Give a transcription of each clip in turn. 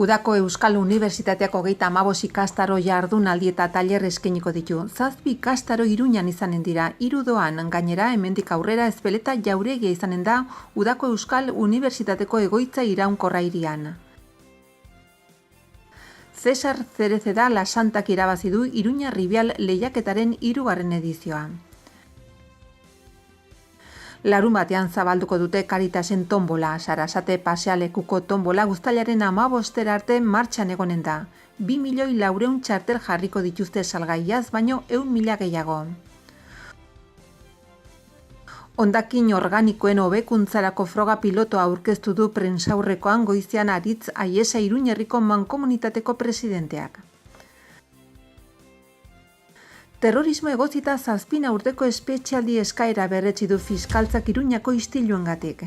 Udako Euskal Unibertsitateako 35 ikastaro jardunaldi eta tailer eskainiko ditu. 7 ikastaro Iruñan izanen dira, 3 doan, gainera hemendik aurrera Ezpeleta jauregia izanen da Udako Euskal Unibertsitateko egoitza iraunkorra hirian. Cesar Cereceda Lasantak irabazi du Iruña Ribial lehiaketaren 3. edizioa. Larun batean zabalduko dute Karitasen tombola, Sarasate pasealekuko tombola uztailaren 15 arte martxan egonen da. 2.400.000 txartel jarriko dituzte salgaiaz, baino 100.000 gehiago. Hondakin organikoen hobekuntzarako froga pilotoa aurkeztu du prentsaurrekoan goizean Aritz Aiesa Iruñerriko mankomunitateko presidenteak. Terrorismo egotzita 7 urteko espetxealdi eskaera berretsi du fiskaltzak Iruñako istiluengatik.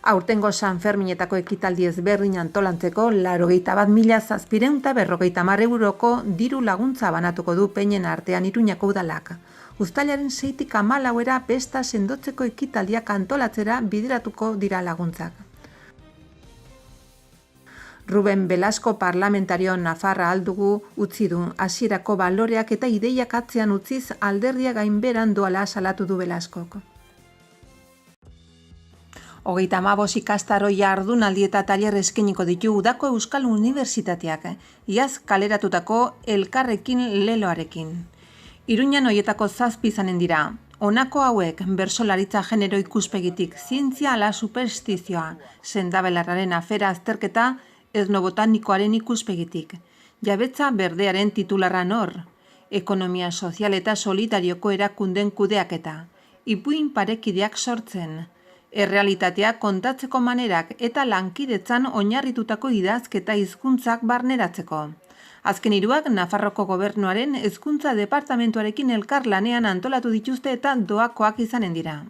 Aurtengo San Ferminetako ekitaldi ezberdin antolantzeko 81.750 euroko diru laguntza banatuko du peinen artean Iruñako udalak. Uztailaren 6tik 14 pesta sendotzeko ekitaldiak antolatzera bideratuko dira laguntzak. Ruben Velasco parlamentario nafarra aldugu utzi du, hasierako baloreak eta ideiak atzean utziz alderdia gainberan doala salatu du Velascok. 35 ikastaro jardunaldi eta tailer eskainiko ditu Udako Euskal Unibertsitateak, iaz kaleratutako Elkarrekin leloarekin. Iruñan hoietako 7 izanen dira. Honako hauek, bertsolaritza genero ikuspegitik, zientzia ala superstizioa, sendabelarraren afera azterketa, etnobotanikoaren ikuspegitik, jabetza berdearen titularra nor, ekonomia sozial eta solidarioko erakunden kudeaketa, ipuin parekideak sortzen, errealitatea kontatzeko manerak eta lankidetzan oinarritutako idazketa hizkuntzak barneratzeko. Azken 3 Nafarroko gobernuaren hezkuntza departamentuarekin elkarlanean antolatu dituzte eta doakoak izanen dira.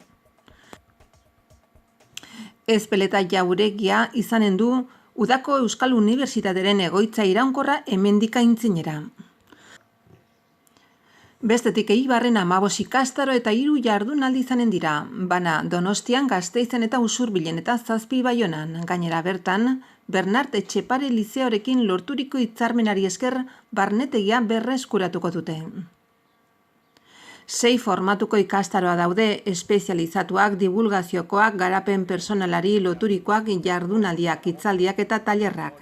Ezpeleta jauregia izanen du Udako Euskal Unibertsitateren egoitza iraunkorra hemendik aintzinera. Bestetik Eibarren 15 ikastaro eta 3 jardunaldi izanen dira, bana Donostian, Gasteizen eta Usurbilen eta 7 Baionan. Gainera bertan, Bernart Etxepare lizeorekin lorturiko hitzarmenari esker barnetegia berreskuratuko dute. 6 formatuko ikastaroa daude, espezializatuak, divulgaziokoak, garapen personalari loturikoak, jardunaldiak, hitzaldiak eta tailerrak.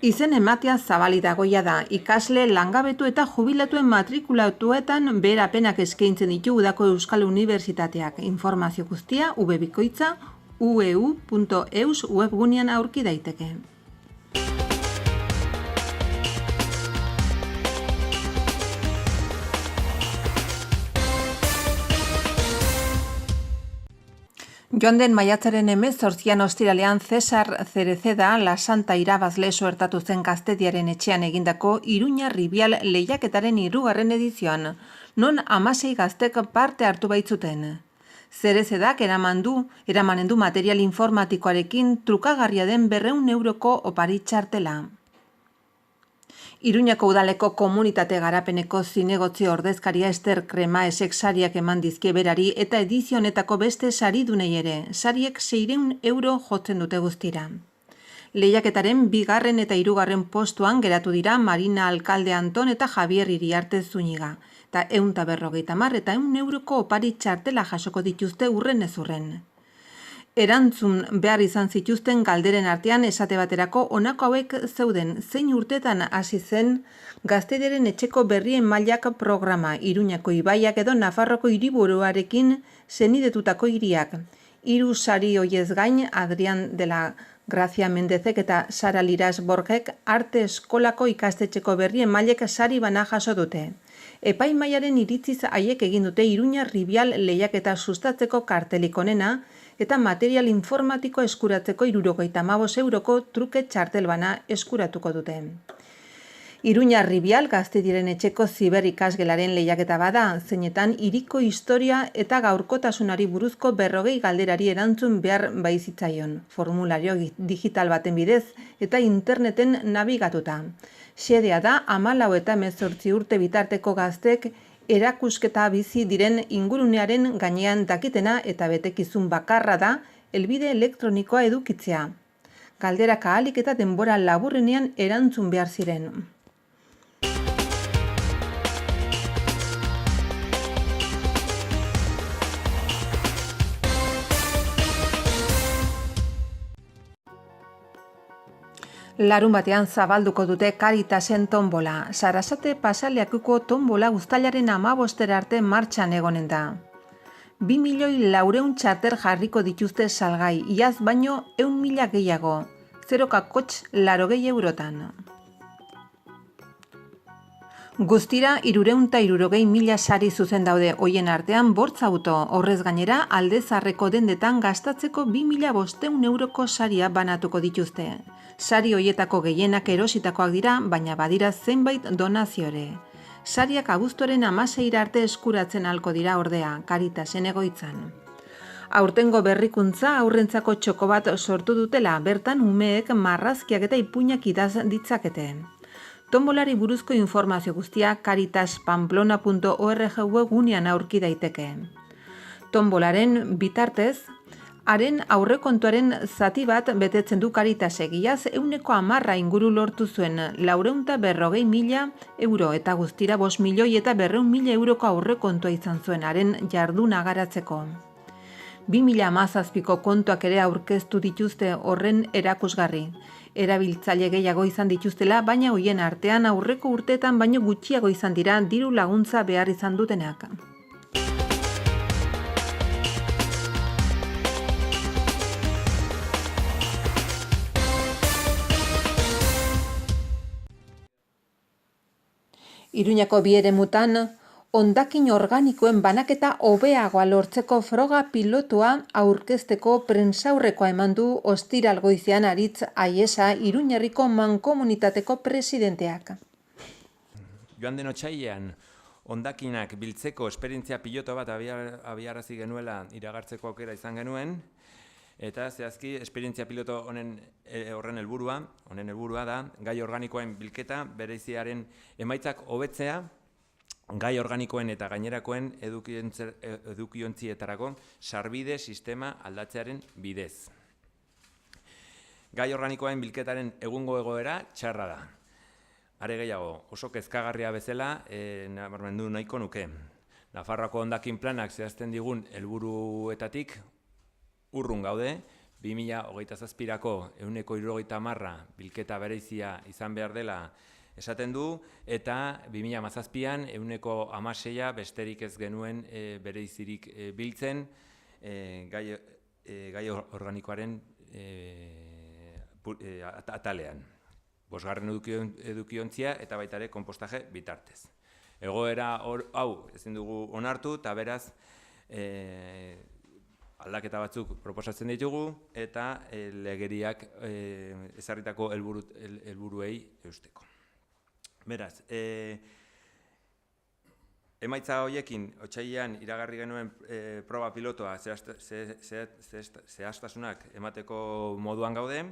Izen ematea zabali dagoia da, ikasle, langabetu eta jubilatuen matrikulatuetan beherapenak eskaintzen ditu Udako Euskal Unibertsitateak. Informazio guztia webikoitza ueu.eus webgunean aurki daiteke. Joan den maiatzaren 18 ostiralean Cesar Cereceda Lasanta irabazle suertatu zen Gaztediaren etxean egindako Iruña Ribial lehiaketaren 3. edizioan, non 16 gaztek parte hartu baitzuten. Cerezedak eramanen du material informatikoarekin trukagarria den 200 euroko opari txartela. Iruñako udaleko komunitate garapeneko zinegotzi ordezkaria Ester Kremaesek sariak eman dizkie berari eta edizio honetako beste saridunei ere, sariek 600 euro jotzen dute guztira. Lehiaketaren 2. eta 3. postuan geratu dira Marina Alkalde Anton eta Javier Iriarte Zuniga, eta 150 eta 100 euroko opari txartela jasoko dituzte urren ez urren. Erantzun behar izan zituzten galderen artean esate baterako honako hauek zeuden, zein urtetan hasi zen Gaztediaren etxeko berrien mailak programa, Iruñako ibaiak edo Nafarroko hiriburuarekin senidetutako hiriak. 3 sari hoiez gain, Adrián de la Gracia Mendezek eta Sara Liras Borgek arte eskolako ikastetxeko berrien mailek sari bana jaso dute. Epaimaiaren iritziz haiek egin dute Iruña Ribial lehiaketa sustatzeko kartelik onena, eta material informatiko eskuratzeko 75 euroko truke txartel bana eskuratuko dute. Iruña Ribial Gaztediaren etxeko ziber ikasgelaren lehiaketa bada, zeinetan hiriko historia eta gaurkotasunari buruzko 40 galderari erantzun behar baizitzaion, formulario digital baten bidez eta interneten nabigatuta. Xedea da 14 eta 18 urte bitarteko gaztek erakusketa bizi diren ingurunearen gainean dakitena eta betekizun bakarra da helbide elektronikoa edukitzea. Galderak ahalik eta denbora laburrenean erantzun behar ziren. Larun batean zabalduko dute Caritasen tombola. Sarasate Pasaleakuko tombola uztailaren 15 arte martxan egonen da. 2.400.000 txarter jarriko dituzte salgai, iaz baino 100.000 gehiago, 0,80 eurotan. Guztira 360.000 sari zuzen daude, hoien artean bortz auto, horrez gainera aldezarreko dendetan gastatzeko 2.500 euroko saria banatuko dituzte. Sari hoietako gehienak erositakoak dira, baina badira zenbait donaziore. Sariak abuztuaren 16 arte eskuratzen ahalko dira ordea, Caritasen egoitzan. Aurtengo berrikuntza aurrentzako txoko bat sortu dutela, bertan umeek marrazkiak eta ipuinak idaz ditzakete. Tombolari buruzko informazio guztia caritaspamplona.org webgunean aurki daiteke. Tombolaren bitartez, haren aurrekontuaren zati bat betetzen du Caritasek, iaz 110 inguru lortu zuen, 440.000 euro eta guztira 5.200.000 euroko aurrekontua izan zuen haren jarduna garatzeko. 2017ko kontuak ere aurkeztu dituzte horren erakusgarri. Erabiltzaile gehiago izan dituztela, baina hoien artean aurreko urteetan baino gutxiago izan dira diru laguntza behar izan dutenak. Iruñako bi eremutan hondakin organikoen banaketa hobeagoa lortzeko froga pilotua aurkezteko prentsaurrekoa eman du ostiral goizean Aritz Aiesa Iruñerriko mankomunitateko presidenteak. Joan den otsailean hondakinak biltzeko esperientzia piloto bat abiarazi genuela iragartzeko aukera izan genuen, eta zehazki esperientzia piloto horren helburua da gai organikoen bilketa bereiziaren emaitzak hobetzea, gai organikoen eta gainerakoen edukiontzietarako sarbide sistema aldatzearen bidez. Gai organikoen bilketaren egungo egoera txarra da. Are gehiago, oso kezkagarria bezala nabarmendu nahiko nuke. Nafarroako hondakin planak zehazten digun helburuetatik urrun gaude, 2027ko 170 bilketa bereizia izan behar dela esaten du, eta 2017an 116 besterik ez genuen bereizirik biltzen gai organikoaren atalean. 5. edukiontzia eta baita ere konpostaje bitartez. Egoera hau ezin dugu onartu eta beraz aldaketa batzuk proposatzen ditugu eta legeriak ezarritako helburuei eusteko. Beraz, emaitza horiekin otsailean iragarri genuen proba pilotoa zehaztasunak emateko moduan gaude.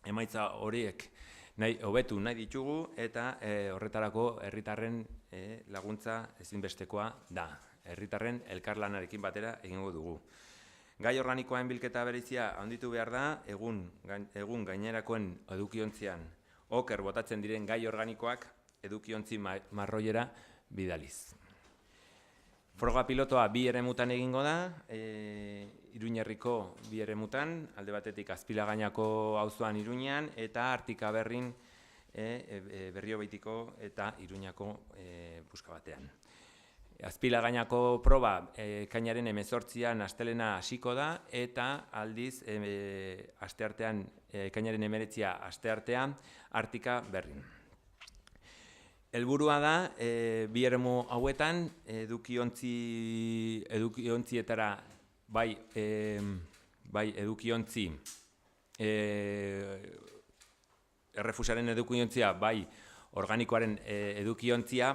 Emaitza horiek hobetu nahi ditugu eta horretarako herritarren laguntza ezinbestekoa da. Herritarren elkarlanarekin batera egingo dugu. Gai organikoen bilketa bereizia handitu behar da, egun gainerakoen edukiontzian oker botatzen diren gai organikoak edukiontzi marroiera bidaliz. Froga pilotoa 2 eremutan egingo da, Iruñerriko 2 eremutan, alde batetik Azpilagainako auzoan Iruñean eta Artikaberrin Berriobeitiko eta Iruñako buska batean. Azpilagainako proba ekainaren 18an astelena hasiko da eta aldiz asteartean ekainaren 19 asteartean Artikaberrin. Helburua da, 2 eremu hauetan edukiontzietara bai edukiontzi errefusaren edukiontzia, bai organikoaren edukiontzia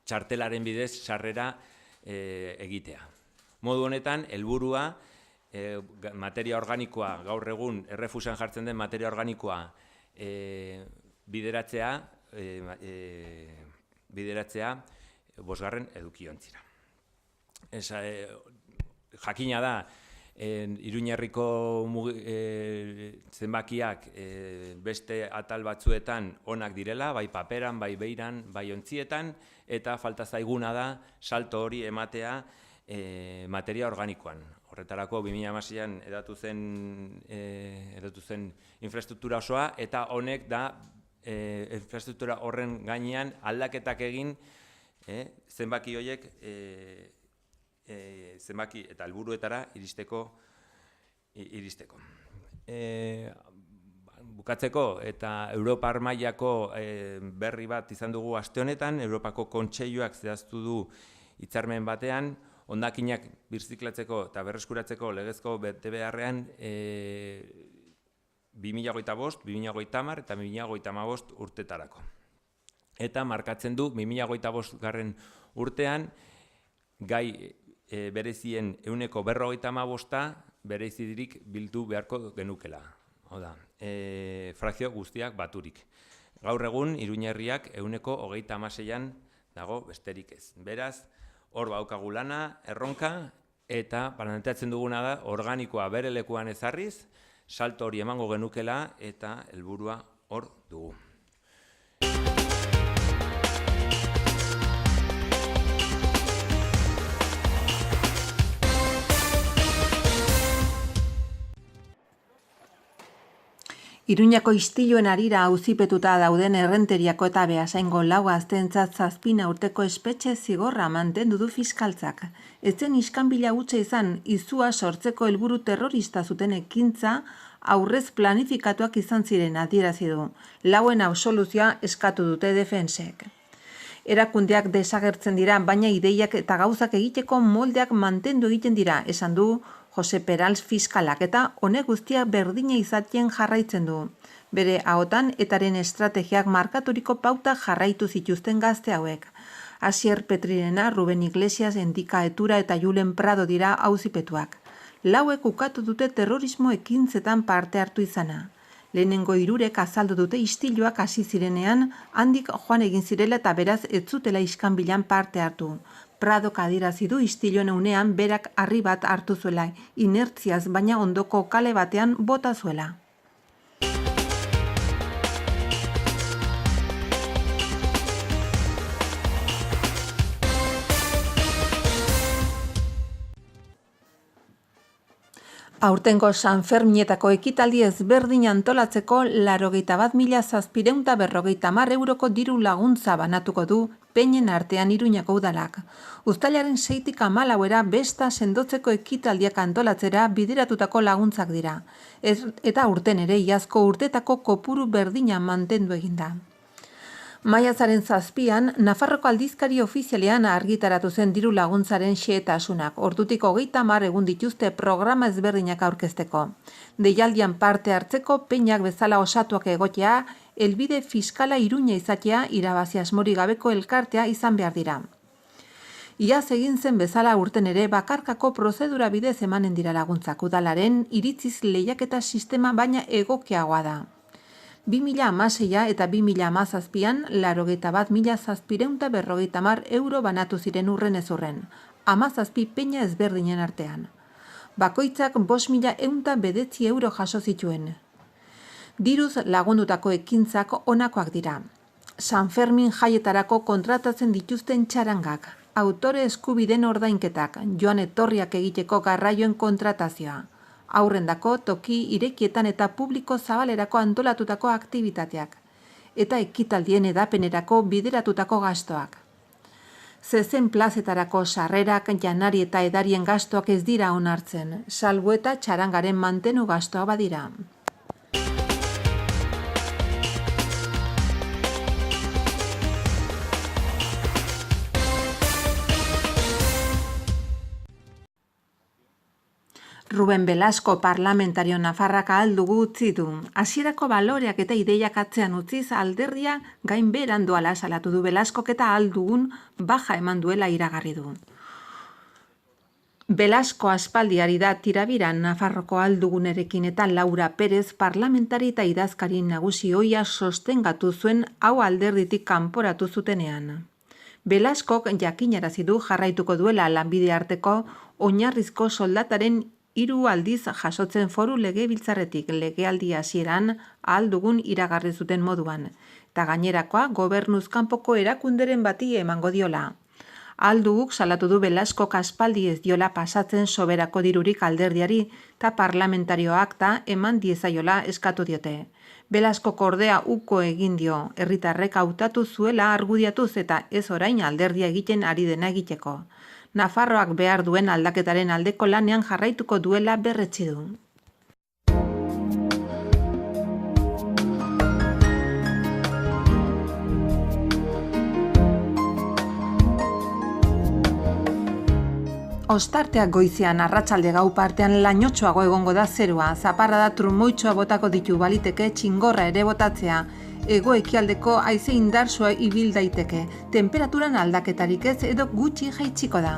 txartelaren bidez sarrera egitea. Modu honetan, helburua materia organikoa, gaur egun errefusan jartzen den materia organikoa bideratzea 5. edukiontzira. Jakina da, Iruñerriko zenbakiak beste atal batzuetan onak direla, bai paperan, bai beiran, bai ontzietan, eta falta zaiguna da salto hori ematea materia organikoan. Horretarako 2016an edatu zen infrastruktura osoa, eta honek da infrastruktura horren gainean aldaketak egin zenbaki horiek zenbaki eta helburuetara iristeko. Bukatzeko eta Europar mailako berri bat izan dugu aste honetan, Europako Kontseiluak zehaztu du hitzarmen batean, hondakinak birziklatzeko eta berreskuratzeko legezko betebeharrean 2025, 2030 eta 2035 urtetarako. Eta markatzen du 2025 urtean gai berezien 50% berezirik bildu beharko genukela. Oda, frakzio guztiak baturik. Gaur egun, Iruñerriak 26%an dago besterik ez. Beraz, hor baukagu lana, erronka, eta planteatzen duguna da, organikoa bere lekuan ezarriz, salto hori emango genukela eta helburua hor dugu. Iruñako istiluen harira auzipetuta dauden Errenteriako eta Beasaingo lau gazteentzat 7 urteko espetxe zigorra mantendu du fiskaltzak. Ez zen iskanbila hutsa izan, izua sortzeko helburu terrorista zuten ekintza aurrez planifikatuak izan ziren adierazi du. Lauen absoluzioa eskatu dute defensek. Erakundeak desagertzen dira, baina ideiak eta gauzak egiteko moldeak mantendu egiten dira, esan du Jose Perals fiskalak, eta honek guztiak berdina izatien jarraitzen du. Bere ahotan etaren estrategiak markaturiko pauta jarraitu zituzten gazte hauek. Asier Petrirena, Ruben Iglesias, Endika Etura eta Julen Prado dira auzipetuak. Lauek ukatu dute terrorismo ekintzetan parte hartu izana. Lehenengo 3 azaldu dute istiluak hasi zirenean, handik joan egin zirela eta beraz ez zutela iskanbilan parte hartu. Pradok adierazi du istiluen unean berak harri bat hartu zuela, inertziaz baina ondoko kale batean bota zuela. Aurtengo Sanferminetako ekitaldi ezberdin antolatzeko 81.750 euroko diru laguntza banatuko du peinen artean Iruñako udalak. Uztailaren 6tik 14era besta sendotzeko ekitaldiak antolatzera bideratutako laguntzak dira. Eta urten ere iazko urtetako kopuru berdina mantendu eginda. Maiatzaren 7an, Nafarroko aldizkari ofizialean argitaratu zen diru laguntzaren xehetasunak. Ordutik 30 egun dituzte programa ezberdinak aurkezteko. Deialdian parte hartzeko peinak bezala osatuak egotea, helbide fiskala Iruña izatea irabazi asmori gabeko elkartea izan behar dira. Iaz egin zen bezala urten ere bakarkako prozedura bidez emanen dira laguntzak. Udalaren iritziz lehiaketa sistema baina egokiagoa da. 2016 eta 2017an 81.750 euro banatu ziren urrenez urren, 17 peina ezberdinen artean. Bakoitzak 5.109 euro jaso zituen. Diruz lagundutako ekintzak honakoak dira. San Fermin jaietarako kontratatzen dituzten txarangak, autore eskubiden ordainketak, joan etorriak egiteko garraioen kontratazioa, aurrendako toki irekietan eta publiko zabalerako antolatutako aktibitateak, eta ekitaldien edapenerako bideratutako gastoak. Zezen plazetarako sarrerak, janari eta edarien gastoak ez dira onartzen, salbu eta txarangaren mantenu gastoa badira. Ruben Velasco parlamentario nafarrak ahaldugu utzi du. Hasierako baloreak eta ideiak atzean utziz alderdia gain beheran doala salatu du Velascok eta ahaldugun baja eman duela iragarri du. Velasco aspaldiari da tirabiran Nafarroko ahaldugunerekin eta Laura Perez parlamentari eta idazkari nagusi ohia sostengatu zuen hau alderditik kanporatu zutenean. Velascok jakinarazi du jarraituko duela lanbide arteko oinarrizko soldataren 3 aldiz jasotzen Foru Legebiltzarretik legealdi hasieran ahal dugun iragarri zuten moduan, eta gainerakoa gobernuz kanpoko erakunderen bati emango diola. Alduguk salatu du Belaskok aspaldi ez diola pasatzen soberako dirurik alderdiari eta parlamentarioak da eman diezaiola eskatu diote. Belaskok ordea uko egin dio, herritarrek hautatu zuela argudiatuz eta ez orain alderdia egiten ari dena egiteko. Nafarroak behar duen aldaketaren aldeko lanean jarraituko duela berretsi du. Ostarteak goizean arratsalde gau partean lainotxoago egongo da zerua, zaparrada trumoitxoa botako ditu baliteke txingorra ere botatzea. Hego-ekialdeko haize indartsua ibil daiteke, temperaturan aldaketarik ez edo gutxi jaitsiko da.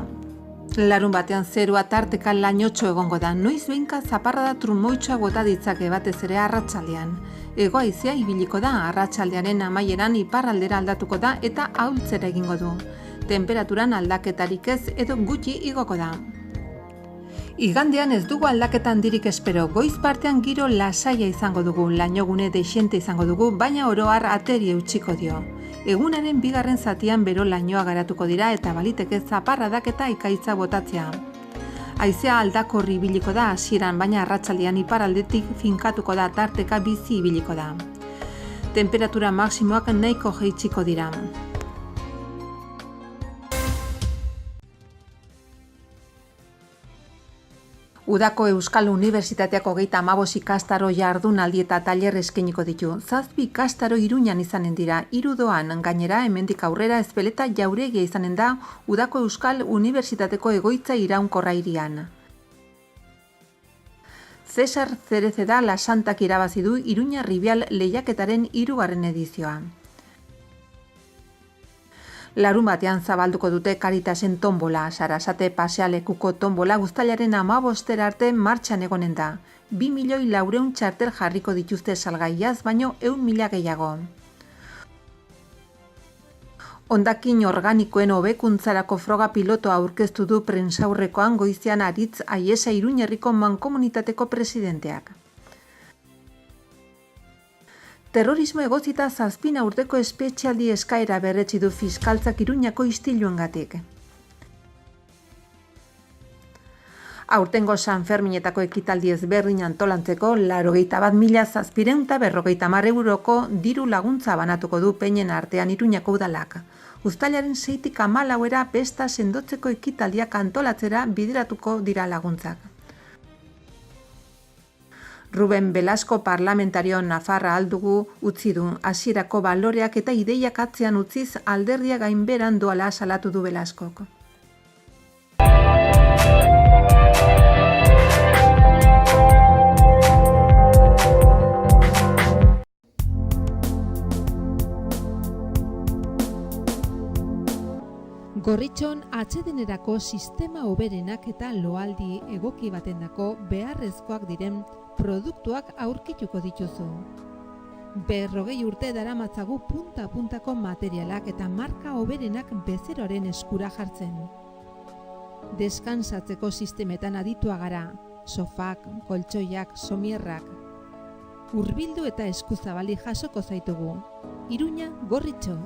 Larun batean zerua tarteka lainotxo egongo da, noiz behinka zaparrada trumoitxoa bota ditzake batez ere arratsaldean. Hego-haizea ibiliko da, arratsaldearen amaieran iparraldera aldatuko da eta ahultzera egingo du. Temperaturan aldaketarik ez edo gutxi igoko da. Igandean ez dugu aldaketa handirik espero, goiz partean giro lasaia izango dugu, lainogune dexente izango dugu, baina oro har ateri eutxiko dio. Egunaren bigarren zatian bero lainoa garatuko dira eta baliteke zaparradak eta ekaitza botatzea. Haizea aldakorri ibiliko da hasieran, baina arratsaldean iparraldetik finkatuko da tarteka bizi ibiliko da. Temperatura maksimoak nahiko jaitsiko dira. Udako Euskal Unibertsitateak 35 ikastaro jardunaldi eta tailer eskainiko ditu. 7 ikastaro Iruñan izanen dira, 3 doan, gainera hemendik aurrera Ezpeleta Jauregia izanen da Udako Euskal Unibertsitateko egoitza iraunkorra hirian. Cesar Cerezeda Lasantak irabazi du Iruña Ribial lehiaketaren 3. edizioa. Larun batean zabalduko dute Karitasen tombola, Sarasate pasealekuko tombola uztailaren 15 arte martxan egonen da. 2.400.000 txartel jarriko dituzte salgaiaz, baino 100.000 gehiago. Hondakin organikoen hobekuntzarako froga pilotoa aurkeztu du prentsaurrekoan goizean Aritz Aiesa Iruñerriko mankomunitateko presidenteak. Terrorismo egotzita 7 urteko espetxealdi eskaera berretsi du fiskaltzak Iruñako istiluengatik. Aurtengo San Ferminetako ekitaldi ezberdin antolantzeko 81.750 euroko diru laguntza banatuko du peinen artean Iruñako udalak. Uztailaren 6tik 14era pesta sendotzeko ekitaldiak antolatzera bideratuko dira laguntzak. Ruben Belasko parlamentario Nafarra aldugu utzi du, hasierako baloreak eta ideiak atzean utziz alderdia gainberan doala salatu du Belaskok. Gorritxon atsedenerako sistema hoberenak eta loaldi egoki batendako beharrezkoak diren produktuak aurkituko dituzu. 40 urte daramatzagu punta-puntako materialak eta marka hoberenak bezeroaren eskura jartzen. Deskansatzeko sistemetan aditua gara, sofak, koltsoiak, somierrak. Hurbildu eta eskuzabali jasoko zaitugu. Iruña, Gorritxo.